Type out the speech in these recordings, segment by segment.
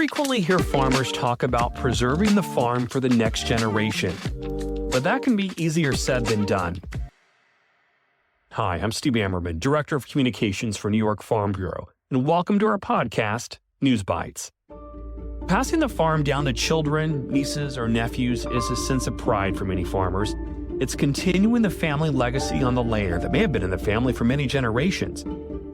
frequently hear farmers talk about preserving the farm for the next generation, but that can be easier said than done. Hi, I'm Steve Ammerman, Director of Communications for New York Farm Bureau, and welcome to our podcast, News Bytes. Passing the farm down to children, nieces, or nephews is a sense of pride for many farmers. It's continuing the family legacy on the land that may have been in the family for many generations.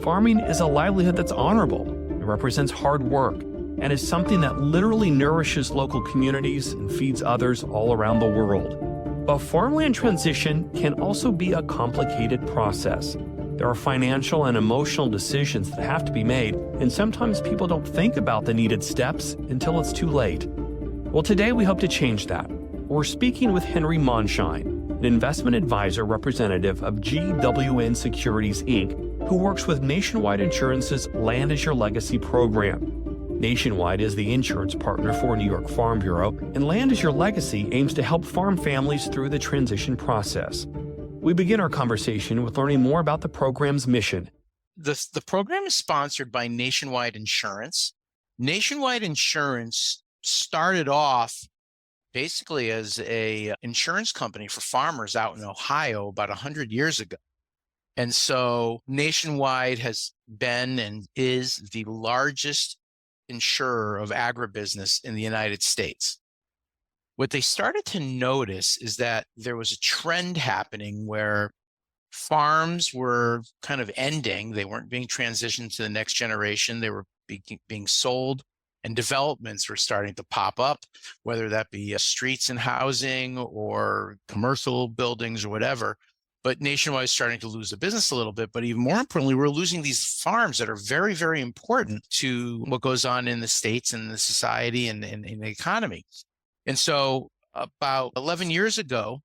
Farming is a livelihood that's honorable. It represents hard work and is something that literally nourishes local communities and feeds others all around the world. But farmland transition can also be a complicated process. There are financial and emotional decisions that have to be made, and sometimes people don't think about the needed steps until it's too late. Well, today we hope to change that. We're speaking with Henry Mondschein, an investment advisor representative of GWN Securities, Inc., who works with Nationwide Insurance's Land is Your Legacy program. Nationwide is the insurance partner for New York Farm Bureau, and Land is Your Legacy aims to help farm families through the transition process. We begin our conversation with learning more about the program's mission. The program is sponsored by Nationwide Insurance. Nationwide Insurance started off basically as a insurance company for farmers out in Ohio about 100 years ago. And so Nationwide has been and is the largest insurer of agribusiness in the United States. What they started to notice is that there was a trend happening where farms were kind of ending. They weren't being transitioned to the next generation. They were being sold, and developments were starting to pop up, whether that be streets and housing or commercial buildings or whatever. But Nationwide is starting to lose the business a little bit. But even more importantly, we're losing these farms that are very, very important to what goes on in the states and the society and in the economy. And so about 11 years ago,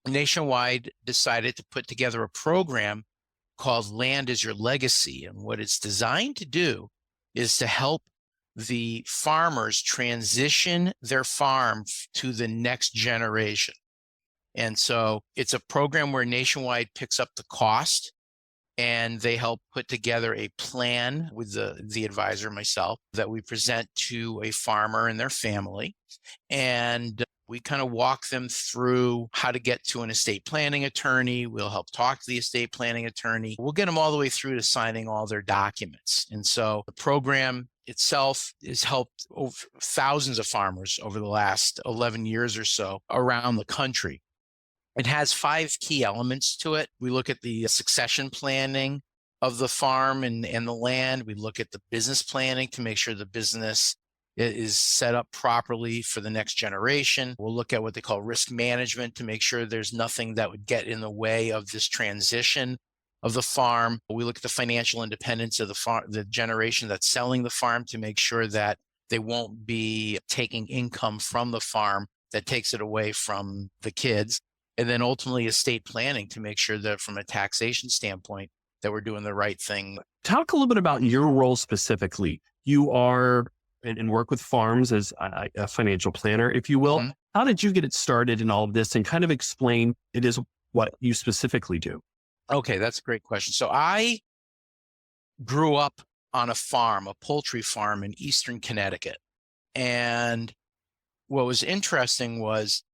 Nationwide decided to put together a program called Land is Your Legacy. And what it's designed to do is to help the farmers transition their farm to the next generation. And so it's a program where Nationwide picks up the cost, and they help put together a plan with the advisor, myself, that we present to a farmer and their family. And we kind of walk them through how to get to an estate planning attorney. We'll help talk to the estate planning attorney. We'll get them all the way through to signing all their documents. And so the program itself has helped over thousands of farmers over the last 11 years or so around the country. It has 5 key elements to it. We look at the succession planning of the farm and the land. We look at the business planning to make sure the business is set up properly for the next generation. We'll look at what they call risk management to make sure there's nothing that would get in the way of this transition of the farm. We look at the financial independence of the generation that's selling the farm to make sure that they won't be taking income from the farm that takes it away from the kids. And then ultimately estate planning to make sure that from a taxation standpoint that we're doing the right thing. Talk a little bit about your role specifically. You are and work with farms as a financial planner, if you will. Mm-hmm. How did you get it started in all of this, and kind of explain it is what you specifically do? Okay, that's a great question. So I grew up on a farm, a poultry farm in Eastern Connecticut. And what was interesting was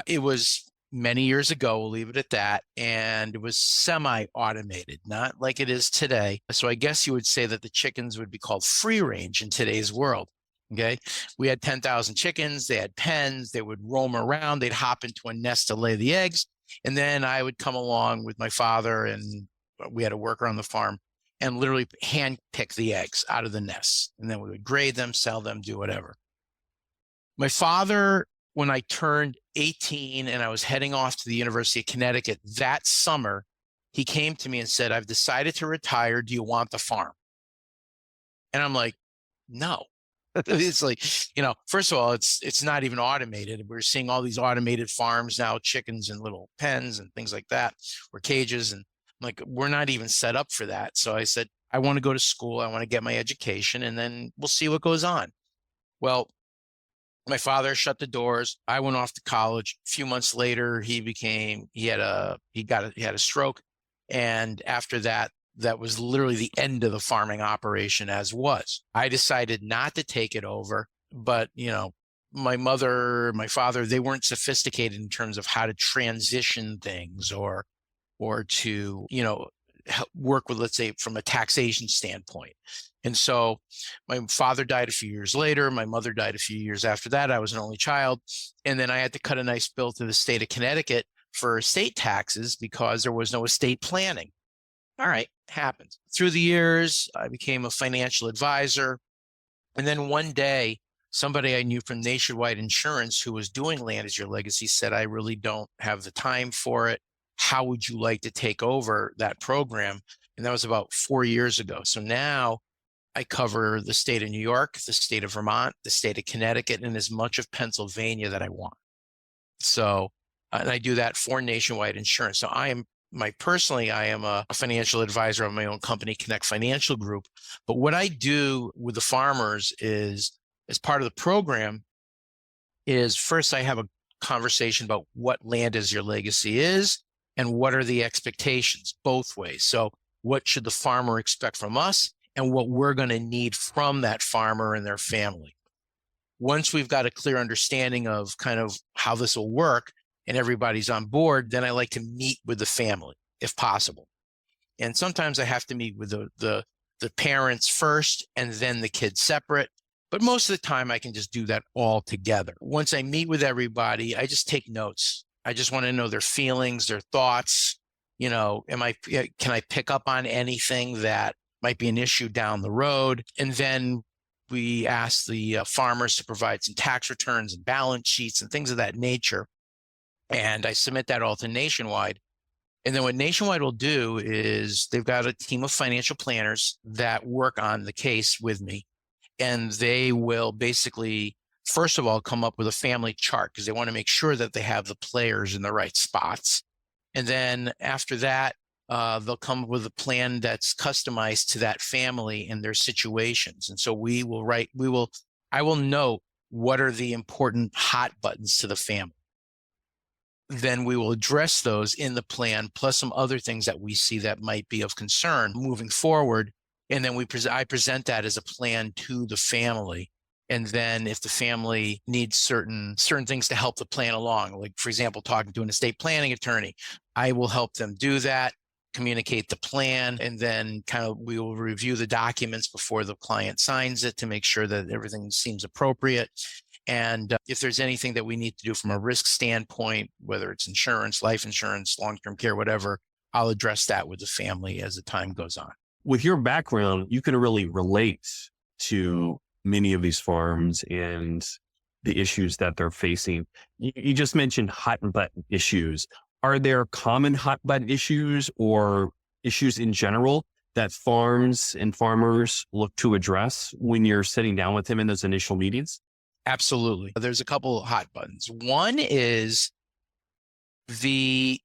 it was many years ago, we'll leave it at that, and it was semi-automated, not like it is today. So I guess you would say that the chickens would be called free range in today's world, okay? We had 10,000 chickens, they had pens, they would roam around, they'd hop into a nest to lay the eggs, and then I would come along with my father, and we had a worker on the farm, and literally hand pick the eggs out of the nests, and then we would grade them, sell them, do whatever. My father, when I turned 18 and I was heading off to the University of Connecticut that summer, he came to me and said, "I've decided to retire. Do you want the farm?" And I'm like, no. It's like, first of all, it's not even automated. We're seeing all these automated farms now, chickens in little pens and things like that, or cages. And I'm like, we're not even set up for that. So I said, I want to go to school. I want to get my education, and then we'll see what goes on. Well, my father shut the doors. I went off to college. A few months later, he had a stroke. And after that, that was literally the end of the farming operation as was. I decided not to take it over, but my mother, my father, they weren't sophisticated in terms of how to transition things or to, work with, let's say, from a taxation standpoint. And so my father died a few years later. My mother died a few years after that. I was an only child. And then I had to cut a nice bill to the state of Connecticut for estate taxes because there was no estate planning. All right, happens. Through the years, I became a financial advisor. And then one day, somebody I knew from Nationwide Insurance who was doing Land is Your Legacy said, I really don't have the time for it. How would you like to take over that program? And that was about 4 years ago. So now I cover the state of New York, the state of Vermont, the state of Connecticut, and as much of Pennsylvania that I want. So, and I do that for Nationwide Insurance. So I am a financial advisor of my own company, Connect Financial Group. But what I do with the farmers is, as part of the program, is first I have a conversation about what Land is Your Legacy is and what are the expectations both ways. So what should the farmer expect from us and what we're going to need from that farmer and their family. Once we've got a clear understanding of kind of how this will work and everybody's on board, then I like to meet with the family if possible. And sometimes I have to meet with the parents first and then the kids separate. But most of the time I can just do that all together. Once I meet with everybody, I just take notes. I just want to know their feelings, their thoughts. Can I pick up on anything that might be an issue down the road? And then we ask the farmers to provide some tax returns and balance sheets and things of that nature. And I submit that all to Nationwide. And then what Nationwide will do is they've got a team of financial planners that work on the case with me. And they will basically, first of all, come up with a family chart because they want to make sure that they have the players in the right spots. And then after that, they'll come up with a plan that's customized to that family and their situations. And so I will note what are the important hot buttons to the family. Then we will address those in the plan, plus some other things that we see that might be of concern moving forward. And then I present that as a plan to the family. And then if the family needs certain things to help the plan along, like, for example, talking to an estate planning attorney, I will help them do that, communicate the plan, and then we will review the documents before the client signs it to make sure that everything seems appropriate. And if there's anything that we need to do from a risk standpoint, whether it's insurance, life insurance, long-term care, whatever, I'll address that with the family as the time goes on. With your background, you can really relate to many of these farms and the issues that they're facing. You just mentioned hot button issues. Are there common hot button issues or issues in general that farms and farmers look to address when you're sitting down with them in those initial meetings? Absolutely. There's a couple of hot buttons. One is the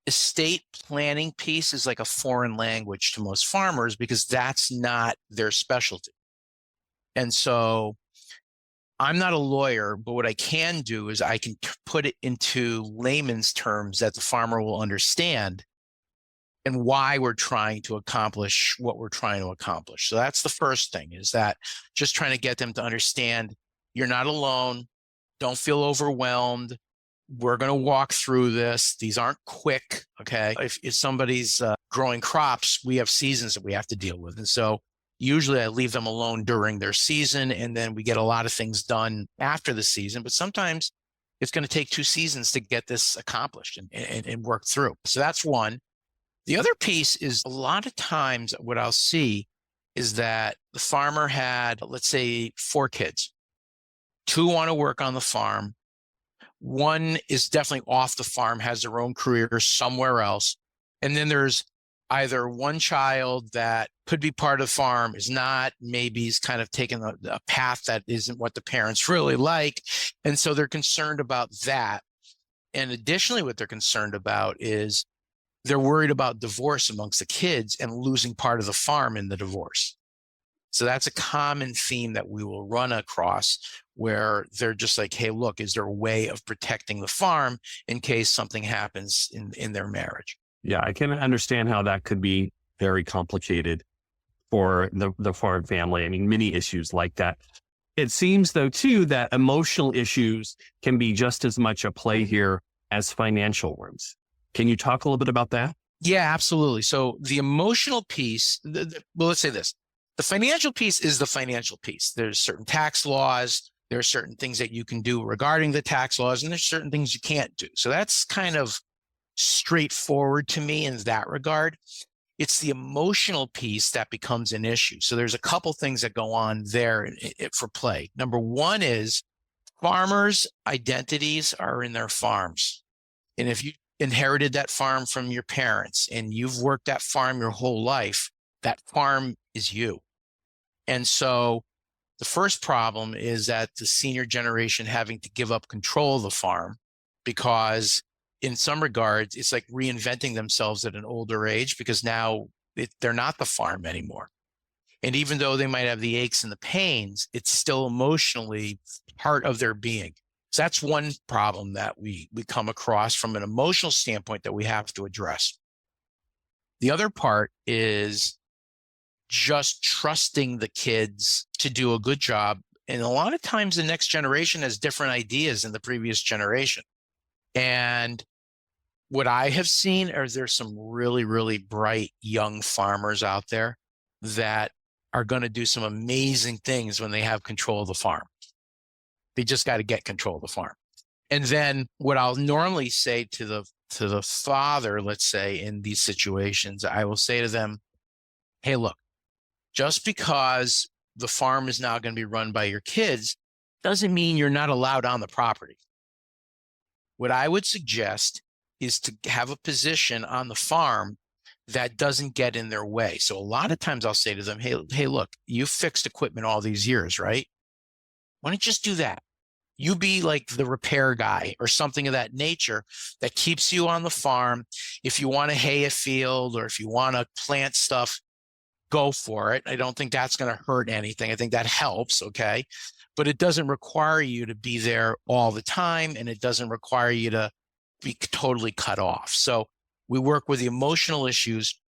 estate planning piece is like a foreign language to most farmers because that's not their specialty. And so I'm not a lawyer, but what I can do is I can put it into layman's terms that the farmer will understand and why we're trying to accomplish what we're trying to accomplish. So that's the first thing, is that just trying to get them to understand you're not alone. Don't feel overwhelmed. We're going to walk through this. These aren't quick. Okay. If somebody's growing crops, we have seasons that we have to deal with. And so usually I leave them alone during their season, and then we get a lot of things done after the season. But sometimes it's going to take 2 seasons to get this accomplished and work through. So that's one. The other piece is a lot of times what I'll see is that the farmer had, let's say, 4 kids. 2 want to work on the farm. 1 is definitely off the farm, has their own career somewhere else. And then there's either 1 child that could be part of the farm, is not, maybe he's kind of taken a path that isn't what the parents really like. And so they're concerned about that. And additionally, what they're concerned about is they're worried about divorce amongst the kids and losing part of the farm in the divorce. So that's a common theme that we will run across, where they're just like, hey, look, is there a way of protecting the farm in case something happens in their marriage? Yeah, I can understand how that could be very complicated for the farm family. I mean, many issues like that. It seems, though, too, that emotional issues can be just as much a play here as financial ones. Can you talk a little bit about that? Yeah, absolutely. So the emotional piece, well, let's say this. The financial piece is the financial piece. There's certain tax laws. There are certain things that you can do regarding the tax laws, and there's certain things you can't do. So that's kind of straightforward to me in that regard. It's the emotional piece that becomes an issue. So there's a couple things that go on there for play. Number one is farmers' identities are in their farms. And if you inherited that farm from your parents and you've worked that farm your whole life, that farm is you. And so the first problem is that the senior generation having to give up control of the farm, because in some regards, it's like reinventing themselves at an older age, because now they're not the farm anymore. And even though they might have the aches and the pains, it's still emotionally part of their being. So that's one problem that we come across from an emotional standpoint that we have to address. The other part is just trusting the kids to do a good job. And a lot of times the next generation has different ideas than the previous generation. And what I have seen is there's some really, really bright young farmers out there that are going to do some amazing things when they have control of the farm. They just got to get control of the farm. And then what I'll normally say to the father, let's say in these situations, I will say to them, hey, look, just because the farm is now going to be run by your kids doesn't mean you're not allowed on the property. What I would suggest is to have a position on the farm that doesn't get in their way. So a lot of times I'll say to them, hey, look, you've fixed equipment all these years, right? Why don't you just do that? You be like the repair guy or something of that nature that keeps you on the farm. If you want to hay a field or if you want to plant stuff, go for it. I don't think that's going to hurt anything. I think that helps, okay? But it doesn't require you to be there all the time, and it doesn't require you to be totally cut off. So we work with the emotional issues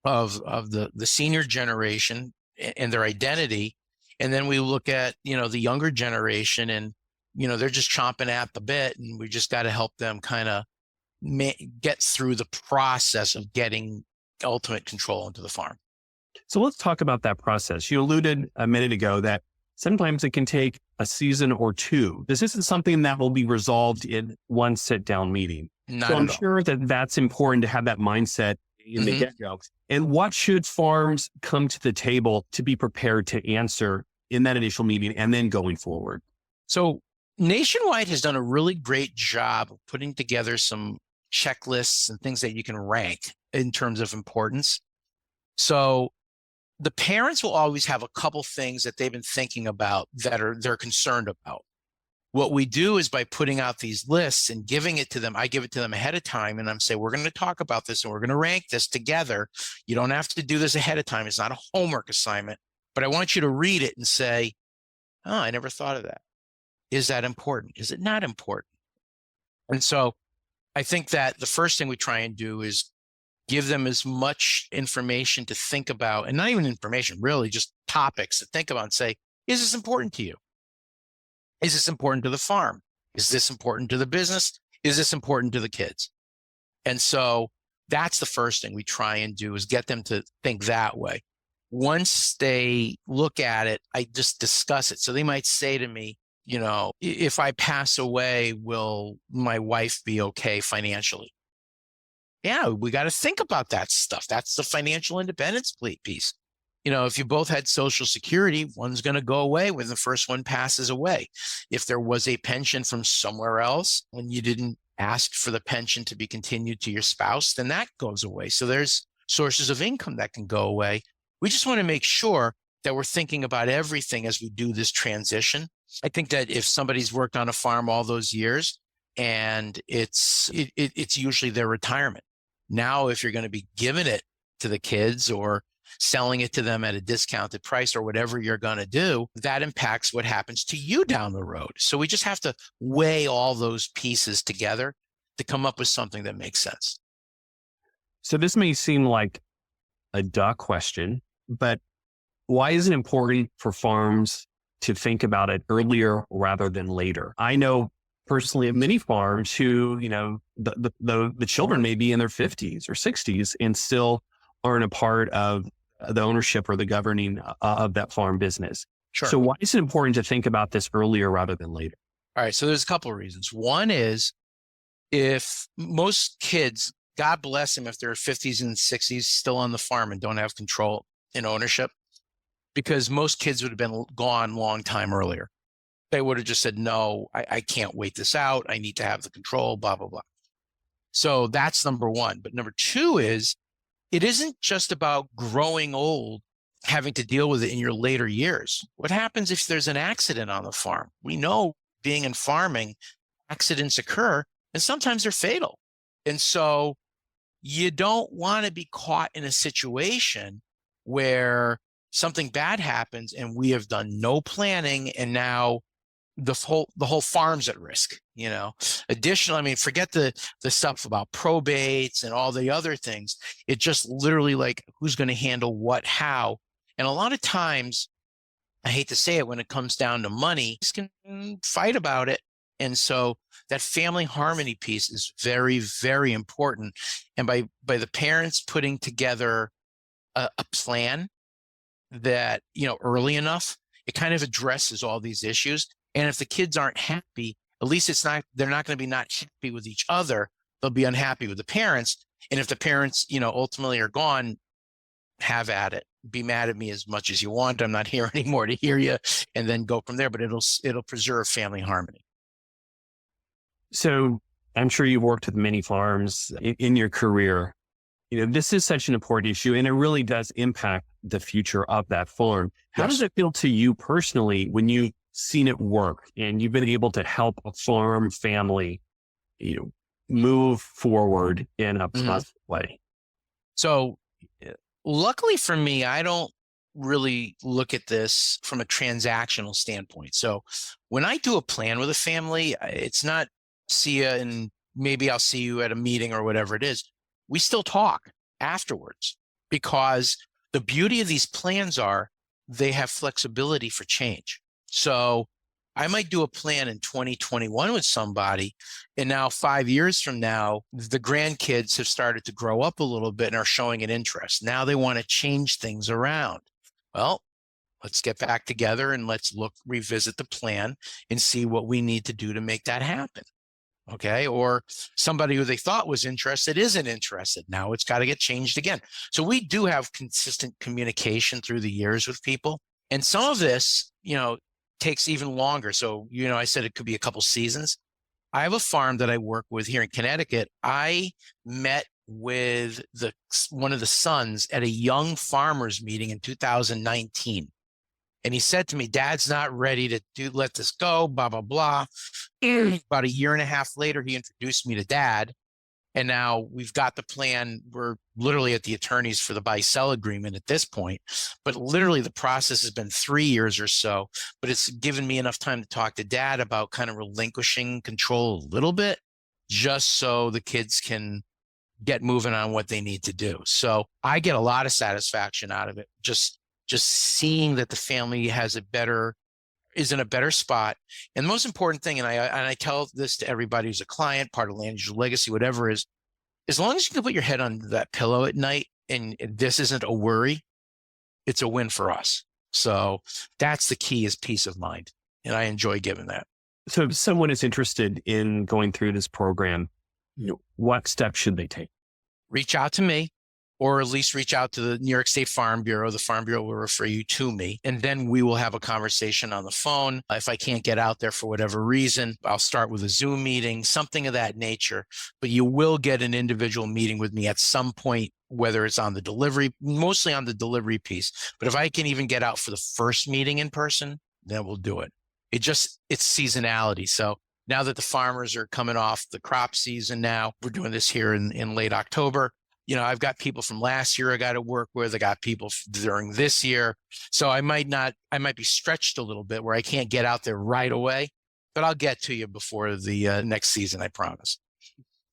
of the senior generation and their identity. And then we look at, the younger generation and, they're just chomping at the bit, and we just got to help them kind of get through the process of getting ultimate control into the farm. So let's talk about that process. You alluded a minute ago that sometimes it can take a season or two. This isn't something that will be resolved in one sit-down meeting. So I'm sure that that's important to have that mindset in the get-go. And what should farms come to the table to be prepared to answer in that initial meeting and then going forward? So Nationwide has done a really great job of putting together some checklists and things that you can rank in terms of importance. So the parents will always have a couple things that they've been thinking about that they're concerned about. What we do is by putting out these lists and giving it to them, I give it to them ahead of time and I'm saying, we're going to talk about this and we're going to rank this together. You don't have to do this ahead of time. It's not a homework assignment, but I want you to read it and say, oh, I never thought of that. Is that important? Is it not important? And so I think that the first thing we try and do is give them as much information to think about, and not even information, really just topics to think about and say, is this important to you? Is this important to the farm? Is this important to the business? Is this important to the kids? And so that's the first thing we try and do is get them to think that way. Once they look at it, I just discuss it. So they might say to me, if I pass away, will my wife be okay financially? Yeah, we got to think about that stuff. That's the financial independence piece. If you both had Social Security, one's going to go away when the first one passes away. If there was a pension from somewhere else, when you didn't ask for the pension to be continued to your spouse, then that goes away. So there's sources of income that can go away. We just want to make sure that we're thinking about everything as we do this transition. I think that if somebody's worked on a farm all those years and it's usually their retirement. Now, if you're going to be giving it to the kids or selling it to them at a discounted price or whatever you're going to do, that impacts what happens to you down the road. So we just have to weigh all those pieces together to come up with something that makes sense. So this may seem like a duh question, but why is it important for farms to think about it earlier rather than later? I know personally of many farms who, the children may be in their 50s or 60s and still aren't a part of the ownership or the governing of that farm business. Sure. So why is it important to think about this earlier rather than later? All right. So there's a couple of reasons. One is if most kids, God bless them, if they're 50s and 60s still on the farm and don't have control and ownership, because most kids would have been gone a long time earlier. They would have just said, no, I can't wait this out. I need to have the control, blah, blah, blah. So that's number one. But number two is it isn't just about growing old, having to deal with it in your later years. What happens if there's an accident on the farm? We know being in farming, accidents occur and sometimes they're fatal. And so you don't want to be caught in a situation where something bad happens and we have done no planning and now the whole farm's at risk, Additionally, forget the stuff about probates and all the other things. It just literally like who's going to handle what, how. And a lot of times, I hate to say it, when it comes down to money, you can fight about it. And so that family harmony piece is very, very important. And by the parents putting together a plan that, early enough, it kind of addresses all these issues. And if the kids aren't happy, at least they're not going to be not happy with each other. They'll be unhappy with the parents. And if the parents, ultimately are gone, have at it. Be mad at me as much as you want. I'm not here anymore to hear you, and then go from there. But it'll preserve family harmony. So I'm sure you've worked with many farms in your career. This is such an important issue, and it really does impact the future of that farm. How does it feel to you personally when you've seen it work and you've been able to help a farm family, move forward in a positive way? So luckily for me, I don't really look at this from a transactional standpoint. So when I do a plan with a family, it's not see you and maybe I'll see you at a meeting or whatever it is. We still talk afterwards because the beauty of these plans are they have flexibility for change. So I might do a plan in 2021 with somebody, and now 5 years from now, the grandkids have started to grow up a little bit and are showing an interest. Now they want to change things around. Well, let's get back together and let's revisit the plan and see what we need to do to make that happen. Okay. Or somebody who they thought was interested isn't interested. Now it's got to get changed again. So we do have consistent communication through the years with people. And some of this, takes even longer. So, I said it could be a couple seasons. I have a farm that I work with here in Connecticut. I met with one of the sons at a young farmers meeting in 2019. And he said to me, Dad's not ready to let this go, blah, blah, blah. About a year and a half later, he introduced me to Dad. And now we've got the plan. We're literally at the attorneys for the buy-sell agreement at this point. But literally the process has been 3 years or so. But it's given me enough time to talk to Dad about kind of relinquishing control a little bit, just so the kids can get moving on what they need to do. So I get a lot of satisfaction out of it. Just seeing that the family is in a better spot. And the most important thing, and I tell this to everybody who's a client, part of Land Your Legacy, whatever is, as long as you can put your head on that pillow at night and this isn't a worry, it's a win for us. So that's the key, is peace of mind. And I enjoy giving that. So if someone is interested in going through this program, what steps should they take? Reach out to me, or at least reach out to the New York State Farm Bureau. The Farm Bureau will refer you to me, and then we will have a conversation on the phone. If I can't get out there for whatever reason, I'll start with a Zoom meeting, something of that nature. But you will get an individual meeting with me at some point, whether it's on the delivery, mostly on the delivery piece. But if I can even get out for the first meeting in person, then we'll do it. It's seasonality. So now that the farmers are coming off the crop season now, we're doing this here in late October. I've got people from last year I got to work with. I got people during this year. So I might be stretched a little bit where I can't get out there right away, but I'll get to you before the next season, I promise.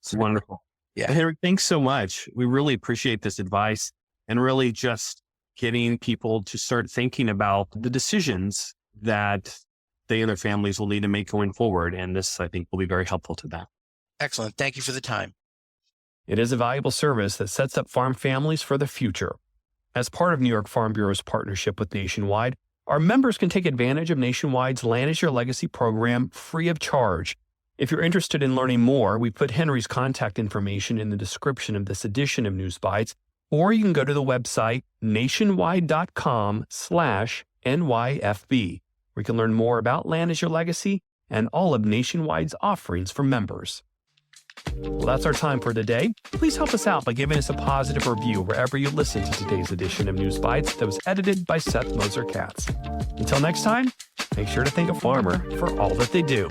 It's wonderful. Yeah. Henry, thanks so much. We really appreciate this advice. and really just getting people to start thinking about the decisions that they and their families will need to make going forward. And this, I think, will be very helpful to them. Excellent. Thank you for the time. It is a valuable service that sets up farm families for the future. As part of New York Farm Bureau's partnership with Nationwide, our members can take advantage of Nationwide's Land is Your Legacy program free of charge. If you're interested in learning more, we put Henry's contact information in the description of this edition of News Bytes, or you can go to the website nationwide.com/NYFB, where you can learn more about Land is Your Legacy and all of Nationwide's offerings for members. Well, that's our time for today. Please help us out by giving us a positive review wherever you listen to today's edition of News Bytes that was edited by Seth Moser-Katz. Until next time, make sure to thank a farmer for all that they do.